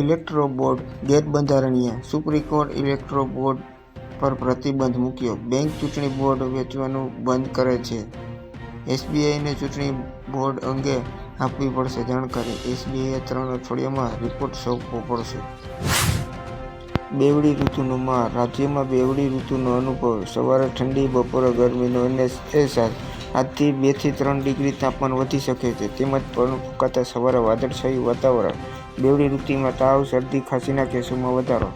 Electro bond ગેરબંધારણીય, supreme court electoral bond પર પ્રતિબંધ મૂક્યો. બેંક ચૂંટણી બોન્ડ વેચવાનું બંધ કરે છે. એસબીઆઈને ચૂંટણી બોન્ડ અંગે આપવી પડશે જાણકારી. એસબીઆઈએ 3 અઠવાડિયામાં રિપોર્ટ સોંપવો પડશે. બેવડી ઋતુનો માર, રાજ્યમાં બેવડી ઋતુનો અનુભવ. સવારે ઠંડી, બપોરે ગરમીનો અહેસાસ. આજથી 2 થી 3 ડિગ્રી તાપમાન વધી શકે છે. તેમજ પવન ફૂંકાતા સવારે વાદળછાયું વાતાવરણ. બેવડી ઋતુમાં તાવ, શરદી, ખાંસીના કેસોમાં વધારો.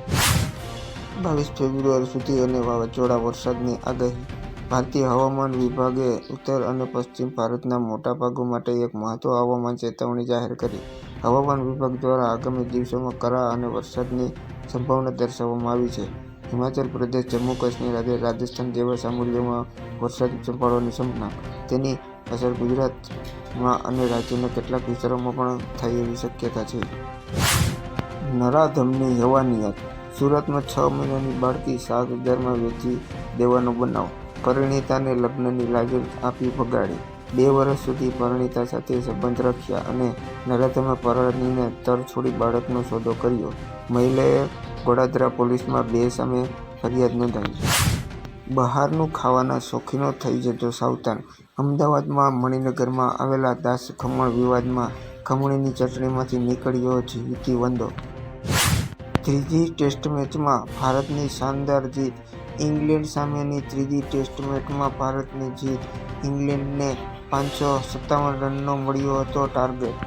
22 ફેબ્રુઆરી સુધી અને વાવાઝોડા વરસાદની આગાહી. ભારતીય હવામાન વિભાગે ઉત્તર અને પશ્ચિમ ભારતના મોટા ભાગો માટે એક મહત્તમ હવામાન ચેતવણી જાહેર કરી. હવામાન વિભાગ દ્વારા આગામી દિવસોમાં કરા અને વરસાદની સંભાવના દર્શાવવામાં આવી છે. હિમાચલ પ્રદેશ, જમ્મુ કાશ્મીર અને રાજસ્થાન જેવા સમુદ્રમાં વરસાદ પડવાની સંભાવના. તેની અસર ગુજરાતમાં અને રાજ્યના કેટલાક વિસ્તારોમાં પણ થાય એવી શક્યતા છે. નરાધમની હેવાનિયત. સુરતમાં 6 મહિનાની બાળકી 7,000માં વેચી દેવાનો બનાવ. પરિણીતાને લગ્નની લાલચ આપી ભગાડી. 2 વર્ષ સુધી પરિણીતા સાથે સંબંધ રાખ્યા અને નરાધમે પરણીને તરછોડી બાળકનો સોદો કર્યો. મહિલાએ ગોળાદરા પોલીસમાં 2 સામે ફરિયાદ નોંધાવી. બહારનું ખાવાના શોખીનો થઈ જજો સાવધાન. અમદાવાદમાં મણિનગરમાં આવેલા દાસ ખમણ વિવાદમાં ખમણીની ચટણીમાંથી નીકળ્યો જીવતી વંદો. ત્રીજી ટેસ્ટ મેચમાં ભારતની શાનદાર જીત. ઇંગ્લેન્ડ સામેની ત્રીજી ટેસ્ટ મેચમાં ભારતની જીત. ઇંગ્લેન્ડને 557 રનનો મળ્યો હતો ટાર્ગેટ.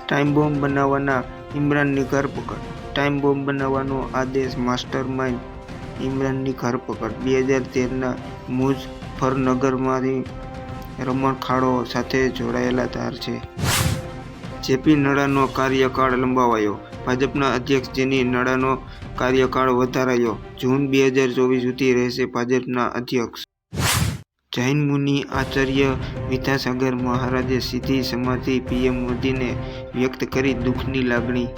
ટાઇમ બોમ્બ બનાવવાના ઇમરાનની ધરપકડ. ટાઇમ બોમ્બ બનાવવાનો આદેશ માસ્ટર માઇન્ડ ઇમરાનની ધરપકડ. 2013ના મુઝફ્ફરનગરમાંથી રમણખાણો સાથે જોડાયેલા ધાર છે. જેપી નડ્ડાનો કાર્યકાળ લંબાવાયો. ભાજપના અધ્યક્ષ જેપી નડ્ડાનો કાર્યકાળ વધારાયો. જૂન 2024 સુધી રહેશે ભાજપના અધ્યક્ષ. જૈન મુનિ આચાર્ય વિદ્યાસાગર મહારાજે સીધી સમાધિ. પીએમ મોદીને વ્યક્ત કરી દુઃખની લાગણી.